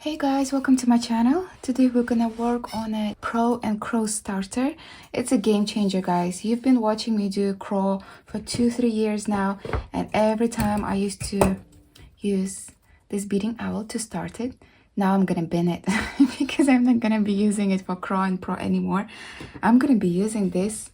Hey guys, welcome to my channel. Today we're gonna work on a PRAW and CRAW starter. It's a game changer, guys. You've been watching me do CRAW for 2-3 years now, and every time I used to use this beating owl to start it. Now I'm gonna bin it because I'm not gonna be using it for CRAW and PRAW anymore. I'm gonna be using this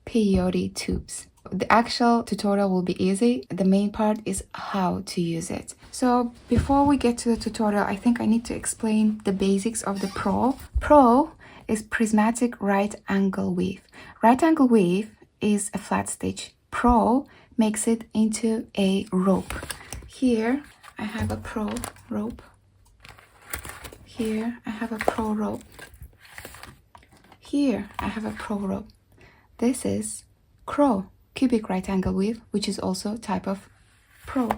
peyote tubes. The actual tutorial will be easy. The main part is how to use it. So before we get to the tutorial, I think I need to explain the basics of the PRAW. PRAW is prismatic right angle weave. Right angle weave is a flat stitch. PRAW makes it into a rope. Here I have a PRAW rope. Here I have a PRAW rope. Here I have a PRAW rope. This is CRAW, cubic right angle weave, which is also a type of PRAW.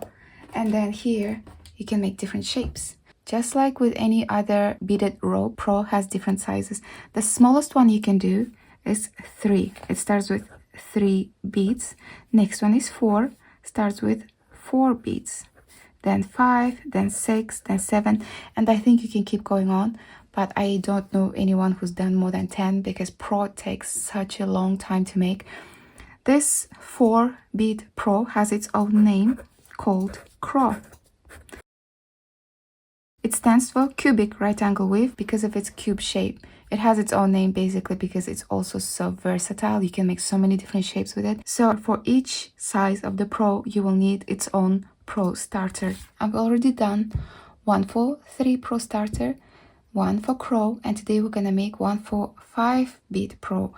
And then here you can make different shapes. Just like with any other beaded rope, PRAW has different sizes. The smallest one you can do is 3. It starts with 3 beads. Next one is 4, starts with 4 beads. Then 5, then 6, then 7, and I think you can keep going on, but I don't know anyone who's done more than 10 because PRAW takes such a long time to make. This 4-bead PRAW has its own name called CRAW. It stands for cubic right angle weave because of its cube shape. It has its own name basically because it's also so versatile. You can make so many different shapes with it. So for each size of the PRAW, you will need its own PRAW starter. I've already done one for 3 PRAW starter, one for CRAW, and today we're gonna make one for 5-bead PRAW.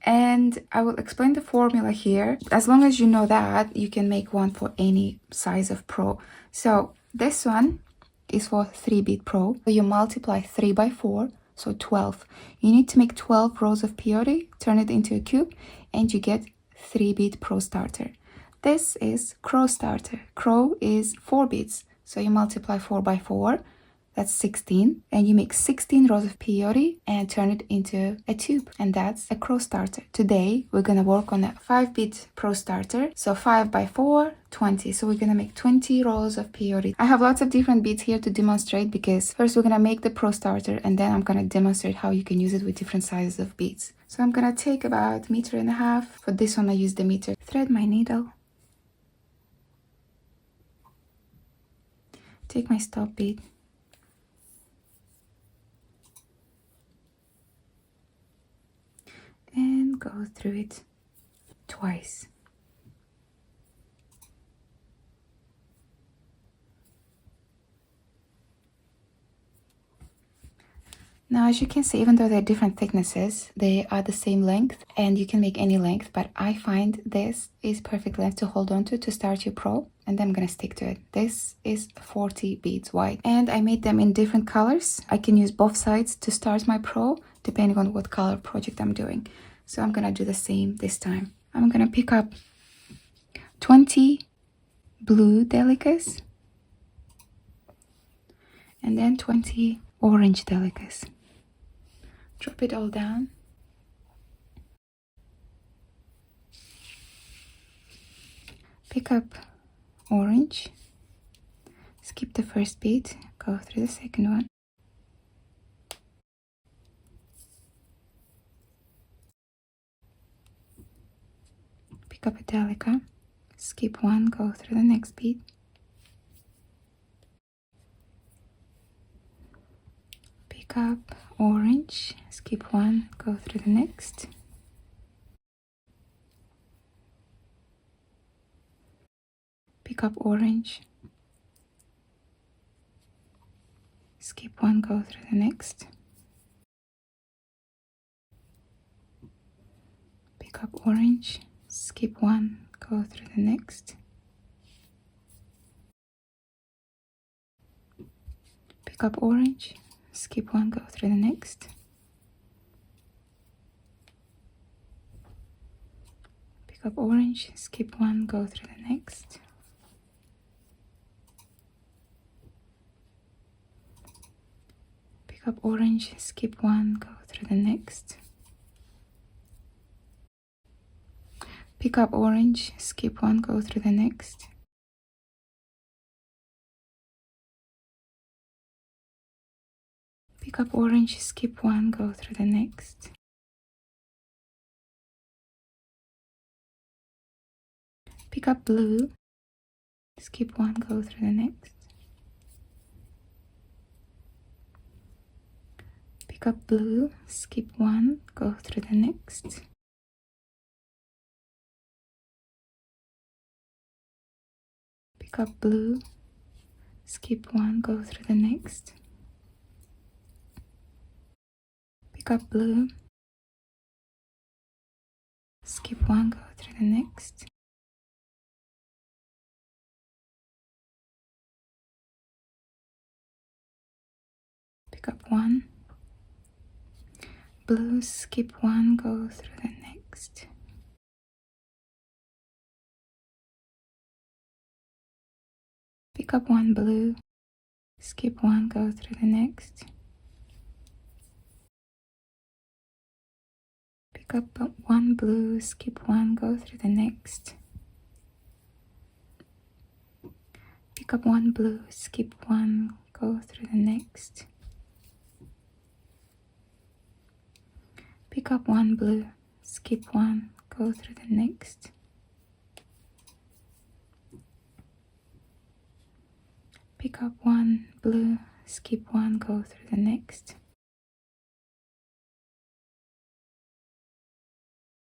And I will explain the formula here. As long as you know that, you can make one for any size of PRAW. So this one is for 3-bead PRAW. So you multiply 3 by 4, so 12. You need to make 12 rows of peyote, turn it into a cube, and you get 3-bead PRAW starter. This is CRAW starter. CRAW is 4 beads, so you multiply 4 by 4, that's 16, and you make 16 rows of peyote and turn it into a tube, and that's a CRAW starter. Today we're gonna work on a 5-bead PRAW starter, so 5 by 4, 20. So we're gonna make 20 rows of peyote. I have lots of different beads here to demonstrate because first we're gonna make the PRAW starter and then I'm gonna demonstrate how you can use it with different sizes of beads. So I'm gonna take about 1.5 meters. For this one I use the meter. Thread my needle. Take my stop bead. And go through it twice. Now, as you can see, even though they're different thicknesses, they are the same length and you can make any length, but I find this is perfect length to hold on to start your PRAW, and I'm gonna stick to it. This is 40 beads wide and I made them in different colors. I can use both sides to start my PRAW depending on what color project I'm doing. So I'm gonna do the same this time. I'm gonna pick up 20 blue delicas and then 20 orange delicas. Drop it all down. Pick up orange. Skip the first bead, go through the second one. Pick up a delica, skip one, go through the next bead. Pick up orange, skip one, go through the next. Pick up orange, skip one, go through the next. Pick up orange, skip one, go through the next. Pick up orange, skip one, go through the next. Pick up orange, skip one, go through the next. Pick up orange, skip one, go through the next. Pick up orange, skip one, go through the next. Pick up orange, skip one, go through the next. Pick up blue, skip one, go through the next. Pick up blue, skip one, go through the next. Pick up blue, skip one, go through the next. Pick up blue, skip one, go through the next. Pick up one, blue, skip one, go through the next. Pick up one blue, skip one, go through the next. Pick up one blue, skip one, go through the next. Pick up one blue, skip one, go through the next. Pick up one blue, skip one, go through the next. Pick up one blue, skip one, go through the next.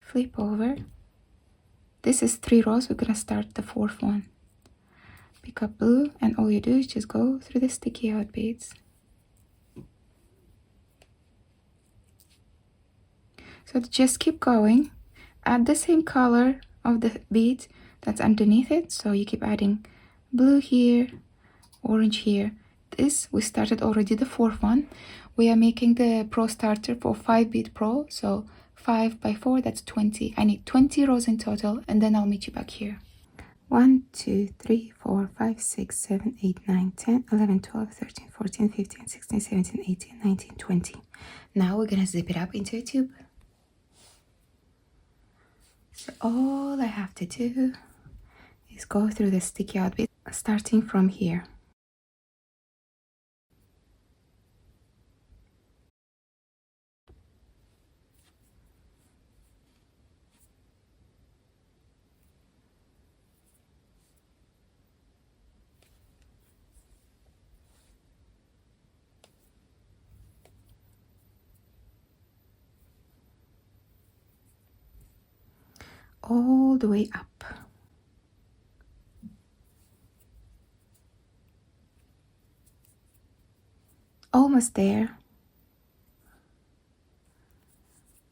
Flip over. This is 3 rows, we're gonna start the 4th one. Pick up blue, and all you do is just go through the sticky out beads. So just keep going. Add the same color of the bead that's underneath it. So you keep adding blue here, orange here. This, we started already the 4th one. We are making the PRAW starter for 5 bead PRAW. So 5 by 4, that's 20. I need 20 rows in total, and then I'll meet you back here. 1, 2, 3, 4, 5, 6, 7, 8, 9, 10, 11, 12, 13, 14, 15, 16, 17, 18, 19, 20. Now we're gonna zip it up into a tube. So all I have to do is go through the sticky out bit, starting from here. All the way up. Almost there.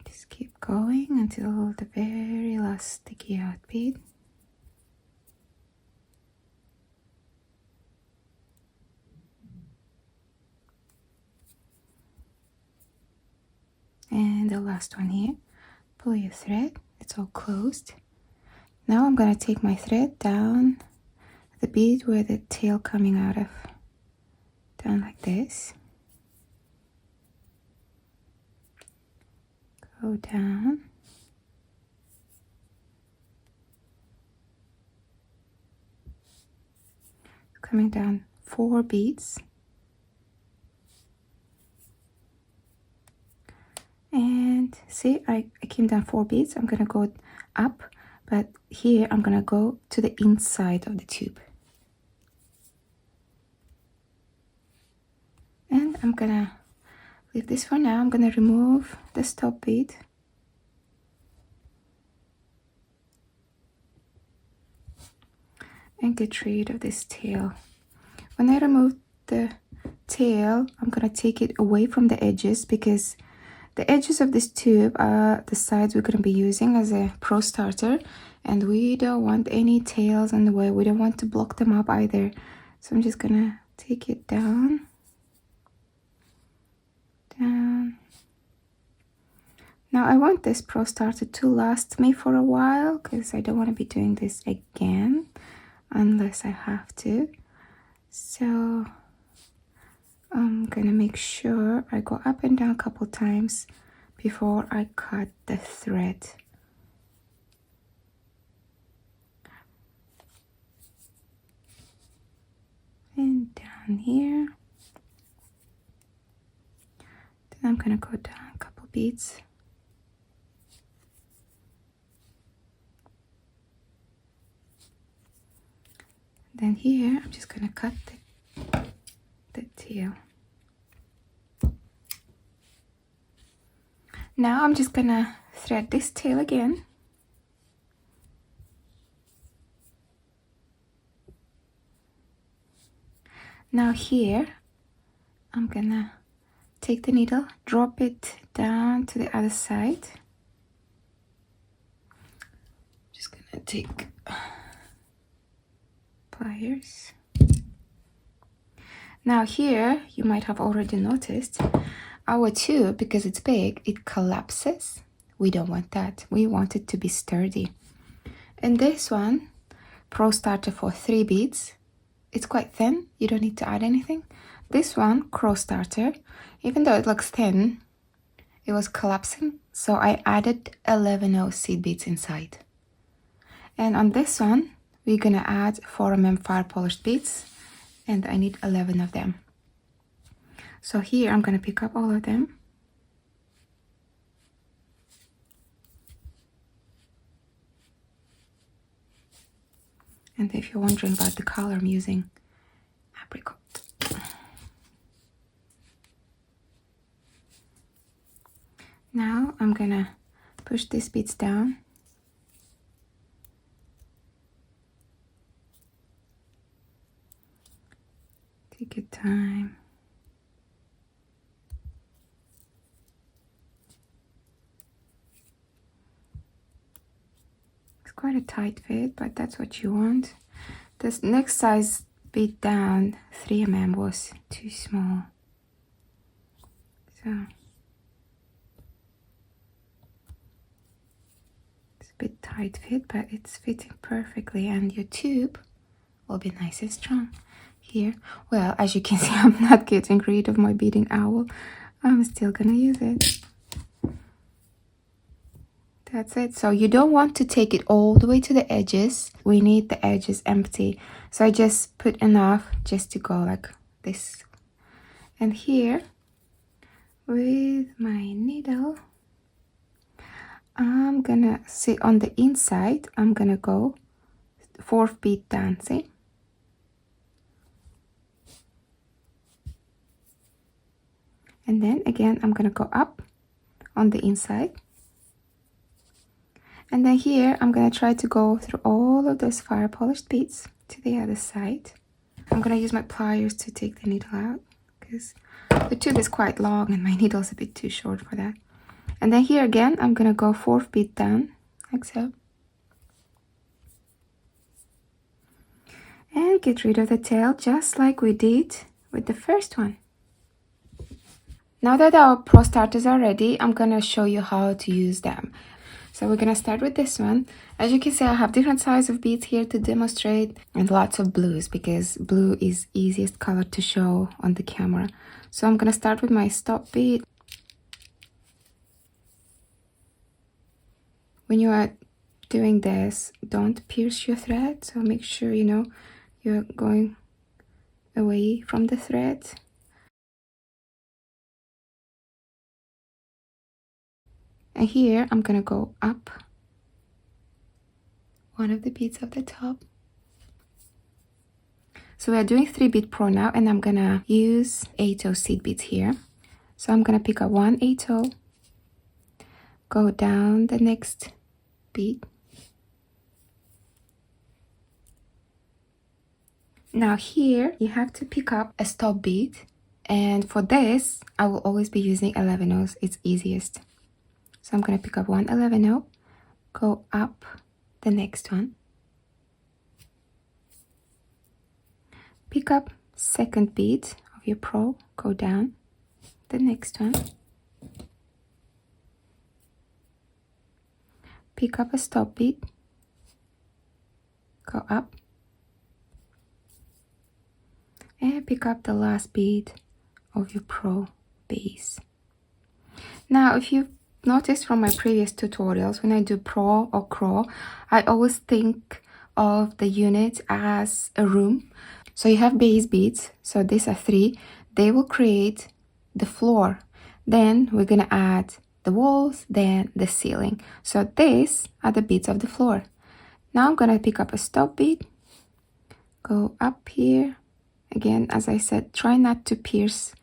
Just keep going until the very last sticky out bead. And the last one here. Pull your thread, it's all closed. Now I'm gonna take my thread down the bead where the tail coming out of, down like this. Go down. Coming down 4 beads. And see, I came down 4 beads. I'm gonna go up, but here I'm gonna go to the inside of the tube. And I'm gonna leave this for now. I'm gonna remove the stop bead. And get rid of this tail. When I remove the tail, I'm gonna take it away from the edges, because the edges of this tube are the sides we're gonna be using as a PRAW starter, and we don't want any tails on the way. We don't want to block them up either. So I'm just gonna take it down. Down. Now I want this PRAW starter to last me for a while, because I don't want to be doing this again unless I have to. So I'm gonna make sure I go up and down a couple times before I cut the thread. And down here. And I'm gonna go down a couple beads. Then here, I'm just gonna cut the tail. Now I'm just gonna thread this tail again. Now here, I'm gonna take the needle, drop it down to the other side. Just gonna take pliers. Now here, you might have already noticed, our tube, because it's big, it collapses. We don't want that. We want it to be sturdy. And this one, PRAW starter for 3 beads. It's quite thin. You don't need to add anything. This one, CRAW starter, even though it looks thin, it was collapsing. So I added 11 seed beads inside. And on this one, we're gonna add 4mm fire polished beads, and I need 11 of them. So here I'm gonna pick up all of them. And if you're wondering about the color, I'm using apricot. Now I'm gonna push these beads down. Take your time. It's quite a tight fit, but that's what you want. This next size bead down, 3mm, was too small. So it's a bit tight fit, but it's fitting perfectly, and your tube will be nice and strong. Here, well, as you can see, I'm not getting rid of my beading owl. I'm still gonna use it. That's it. So you don't want to take it all the way to the edges. We need the edges empty. So I just put enough just to go like this. And here, with my needle, I'm gonna see on the inside, I'm gonna go 4th bead down, see? And then again, I'm gonna go up on the inside. And then here, I'm gonna try to go through all of those fire polished beads to the other side. I'm gonna use my pliers to take the needle out because the tube is quite long and my needle is a bit too short for that. And then here again, I'm gonna go 4th bead down, like so. And get rid of the tail just like we did with the first one. Now that our PRAW starters are ready, I'm gonna show you how to use them. So we're gonna start with this one. As you can see, I have different sizes of beads here to demonstrate, and lots of blues because blue is easiest color to show on the camera. So I'm gonna start with my stop bead. When you are doing this, don't pierce your thread. So make sure you know you're going away from the thread. And here I'm gonna go up one of the beads of the top. So we are doing 3 bead PRAW now, and I'm gonna use 8 seed beads here. So I'm gonna pick up 1 8, go down the next bead. Now here you have to pick up a stop bead, and for this I will always be using 11 it's easiest. So I'm gonna pick up 1 11, go up the next one, pick up 2nd bead of your PRAW, go down the next one, pick up a stop bead, go up, and pick up the last bead of your PRAW base. Now if you've noticed from my previous tutorials, when I do PRAW or CRAW, I always think of the unit as a room. So you have base beads, so these are 3. They will create the floor. Then we're gonna add the walls, then the ceiling. So these are the beads of the floor. Now I'm gonna pick up a stop bead, go up here. Again, as I said, try not to pierce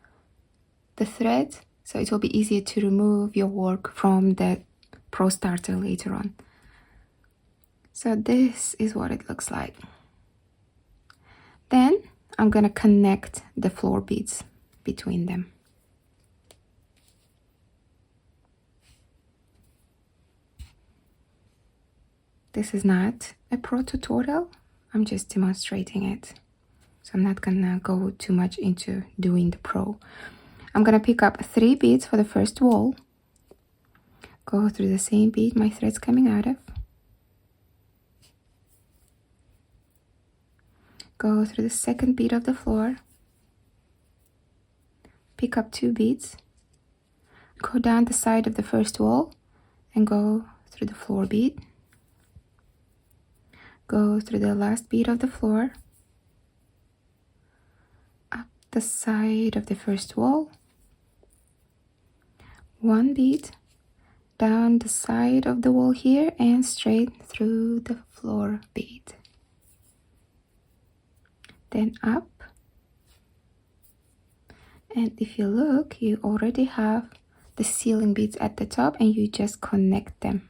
the thread, so it will be easier to remove your work from the PRAW starter later on. So this is what it looks like. Then I'm gonna connect the floor beads between them. This is not a PRAW tutorial, I'm just demonstrating it. So I'm not gonna go too much into doing the PRAW. I'm gonna pick up 3 beads for the first wall, go through the same bead my thread's coming out of, go through the second bead of the floor, pick up 2 beads, go down the side of the first wall and go through the floor bead, go through the last bead of the floor, up the side of the first wall, 1 bead, down the side of the wall here and straight through the floor bead. Then up, and if you look, you already have the ceiling beads at the top and you just connect them.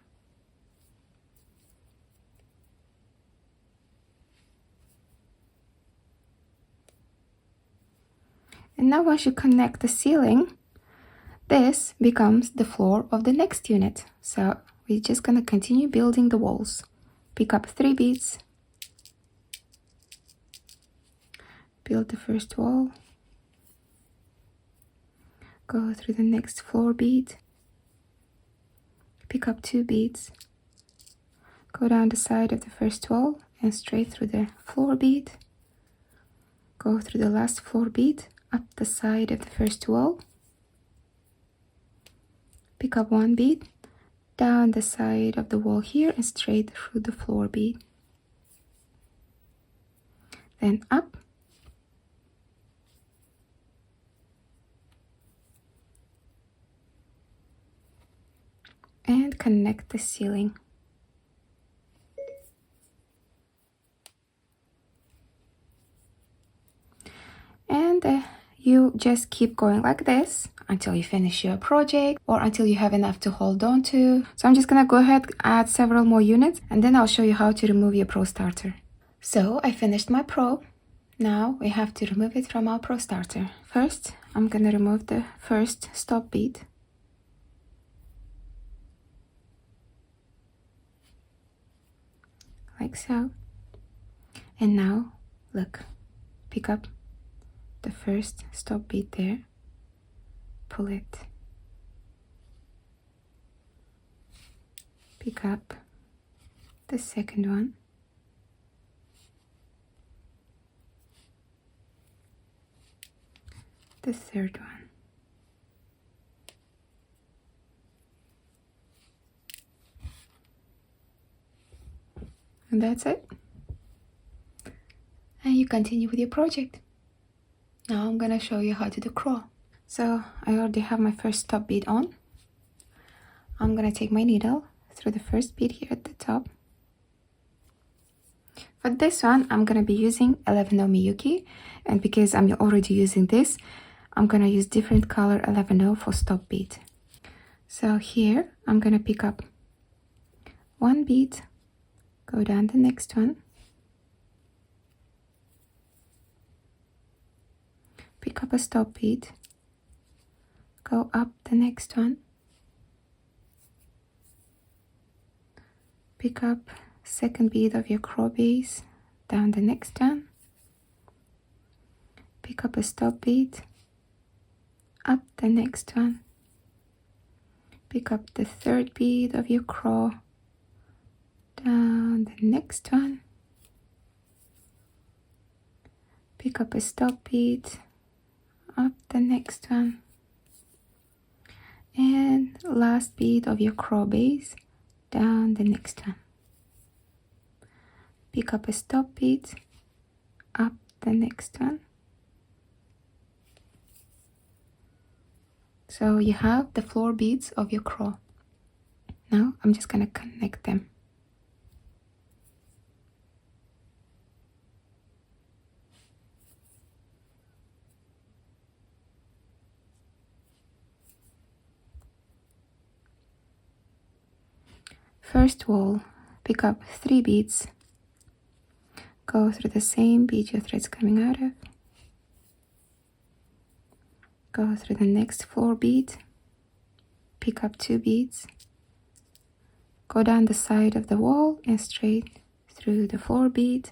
And now once you connect the ceiling, this becomes the floor of the next unit. So we're just gonna continue building the walls. Pick up 3 beads, build the first wall, go through the next floor bead, pick up 2 beads, go down the side of the first wall and straight through the floor bead, go through the last floor bead, up the side of the first wall, pick up 1 bead, down the side of the wall here and straight through the floor bead. Then up, and connect the ceiling. And you just keep going like this until you finish your project or until you have enough to hold on to. So I'm just gonna go ahead, add several more units, and then I'll show you how to remove your PRAW starter. So I finished my PRAW. Now we have to remove it from our PRAW starter. First, I'm gonna remove the first stop bead. Like so. And now, look, pick up the first stop bead there, pull it, pick up the second one, the third one, and that's it. And you continue with your project. Now I'm gonna show you how to do CRAW. So I already have my first stop bead on. I'm gonna take my needle through the first bead here at the top. For this one, I'm gonna be using 11 no Miyuki, and because I'm already using this, I'm gonna use different color 11 for stop bead. So here, I'm gonna pick up 1 bead, go down the next one, pick up a stop bead, go up the next one, pick up second bead of your CRAW base, down the next one, pick up a stop bead, up the next one, pick up the third bead of your CRAW, down the next one, pick up a stop bead, up the next one, and last bead of your CRAW base, down the next one, pick up a stop bead, up the next one, So you have the floor beads of your CRAW. Now I'm just gonna connect them. First wall, pick up 3 beads, go through the same bead your thread's coming out of, go through the next floor bead, pick up 2 beads, go down the side of the wall and straight through the floor bead,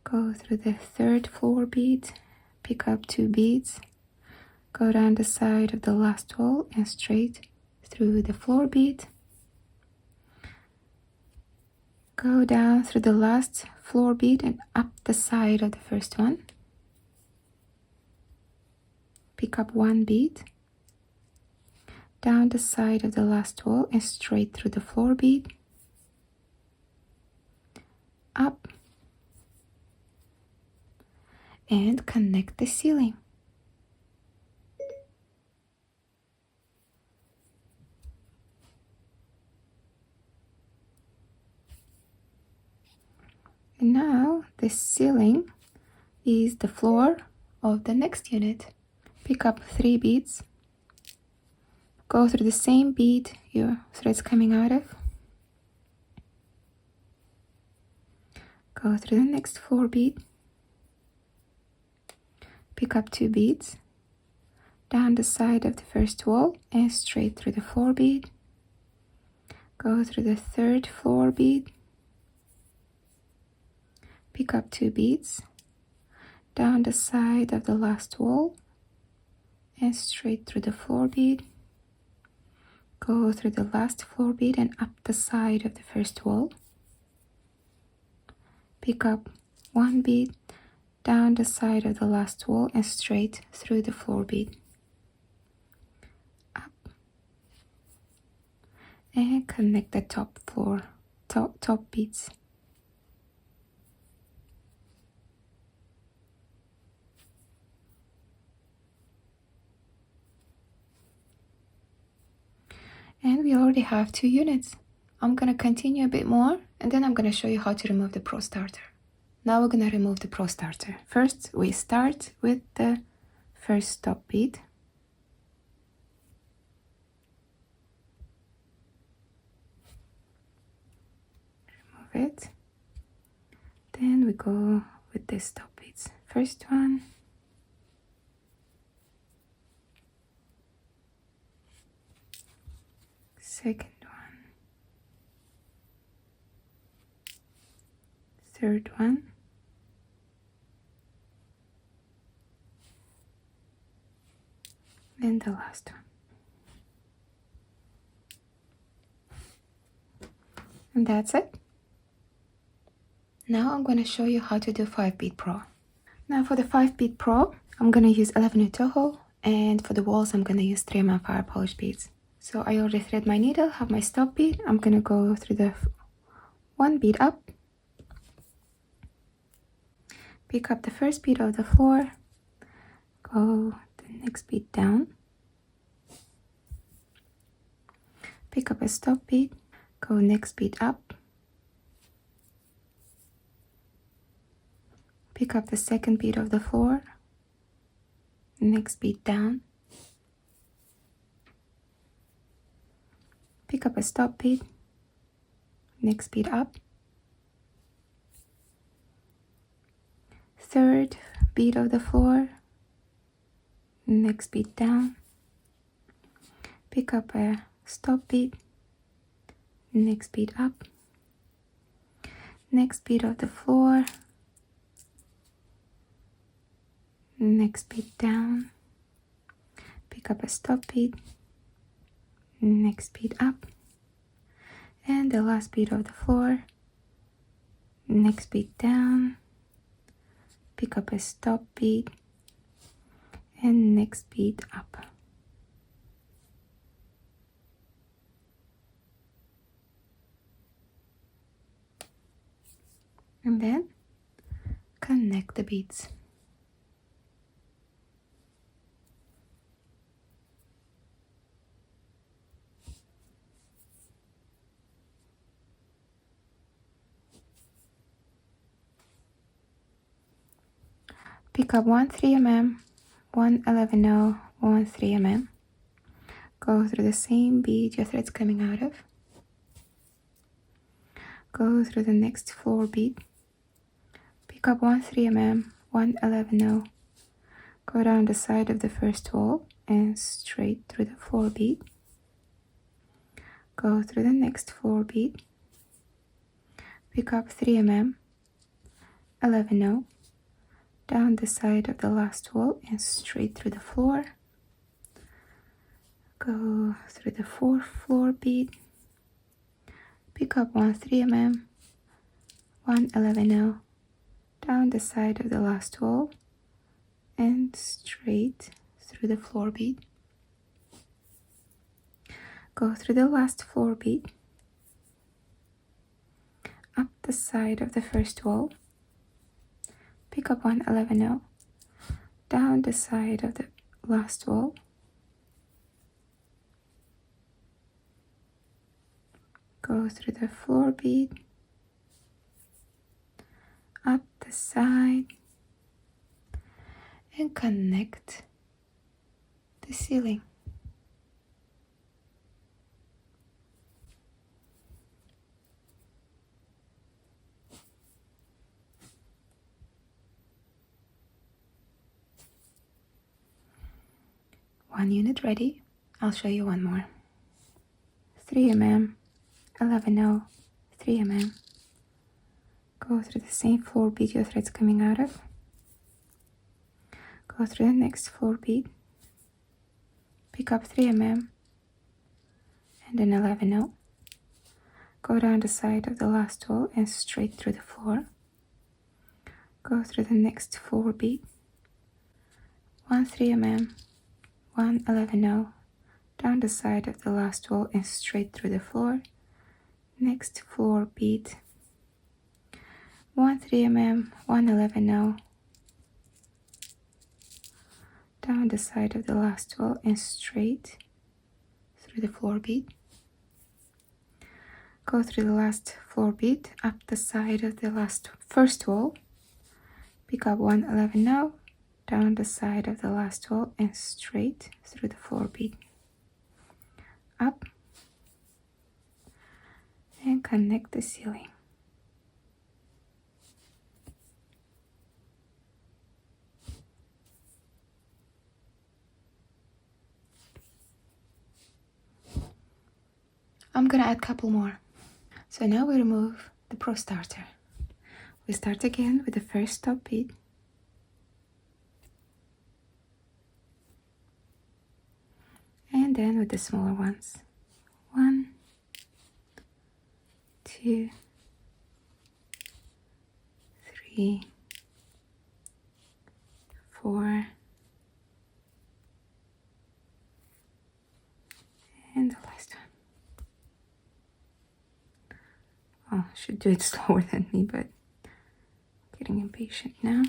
go through the third floor bead, pick up 2 beads, go down the side of the last wall and straight through the floor bead, go down through the last floor bead and up the side of the first one, pick up 1 bead, down the side of the last wall and straight through the floor bead, up, and connect the ceiling. And now the ceiling is the floor of the next unit. Pick up 3 beads, go through the same bead your thread's coming out of, go through the next floor bead, pick up 2 beads, down the side of the first wall and straight through the floor bead, go through the third floor bead, pick up 2 beads, down the side of the last wall and straight through the floor bead, go through the last floor bead and up the side of the first wall, pick up 1 bead, down the side of the last wall and straight through the floor bead, up, and connect the top beads. And we already have 2 units. I'm gonna continue a bit more and then I'm gonna show you how to remove the PRAW starter. Now we're gonna remove the PRAW starter. First, we start with the first stop bead. Remove it. Then we go with the stop beads. First one. Second one. Third one. And the last one. And that's it. Now I'm going to show you how to do 5-bead PRAW. Now for the 5-bead PRAW, I'm going to use 11 Toho, and for the walls I'm going to use 3mm fire polish beads. So I already thread my needle, have my stop bead. I'm going to go through the 1 bead up, pick up the first bead of the floor, go the next bead down, pick up a stop bead, go next bead up, pick up the second bead of the floor, next bead down, pick up a stop bead, next bead up, third bead of the floor, next bead down, pick up a stop bead, next bead up, next bead of the floor, next bead down, pick up a stop bead, next bead up, and the last bead of the floor, next bead down, pick up a stop bead, and next bead up. And then connect the beads. Pick up 1 3mm, 1 11/0, 1 3mm. Go through the same bead your thread's coming out of. Go through the next floor bead. Pick up 1 3mm, 1 11/0. Go down the side of the first wall and straight through the floor bead. Go through the next floor bead. Pick up 3mm, 11/0. Down the side of the last wall and straight through the floor. Go through the fourth floor bead. Pick up 1 3mm, 1 11/0. Down the side of the last wall and straight through the floor bead. Go through the last floor bead, up the side of the first wall. Pick up 1 11/0. Down the side of the last wall. Go through the floor bead, up the side, and connect the ceiling. One unit ready. I'll show you one more. 3mm, 11/0, 3mm. Go through the same floor bead your thread's coming out of. Go through the next floor bead. Pick up 3mm and then 11/0. Go down the side of the last wall and straight through the floor. Go through the next floor bead. 1 3mm, 1 11/0. Down the side of the last wall and straight through the floor. Next floor bead. 1 3mm, 1 11/0. Down the side of the last wall and straight through the floor bead. Go through the last floor bead, up the side of the first wall. Pick up 1 11/0. Down the side of the last wall and straight through the floor bead. Up and connect the ceiling. I'm gonna add a couple more. So now we remove the PRAW starter. We start again with the first top bead. And then with the smaller ones. 1, 2, 3, 4, and the last one. Oh, I should do it slower than me, but getting impatient now.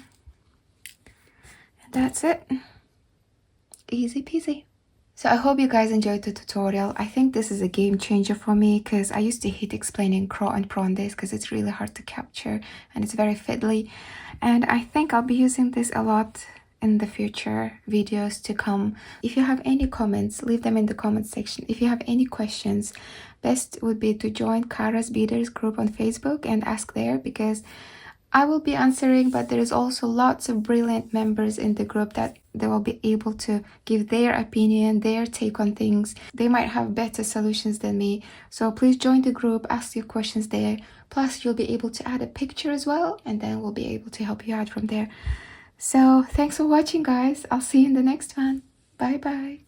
And that's it. Easy peasy. So I hope you guys enjoyed the tutorial. I think this is a game changer for me because I used to hate explaining CRAW and PRAW on this because it's really hard to capture and it's very fiddly. And I think I'll be using this a lot in the future videos to come. If you have any comments, leave them in the comment section. If you have any questions, best would be to join Kara's Beaders group on Facebook and ask there, because I will be answering, but there is also lots of brilliant members in the group that they will be able to give their opinion, their take on things. They might have better solutions than me. So please join the group, ask your questions there. Plus you'll be able to add a picture as well, and then we'll be able to help you out from there. So thanks for watching, guys. I'll see you in the next one. Bye bye.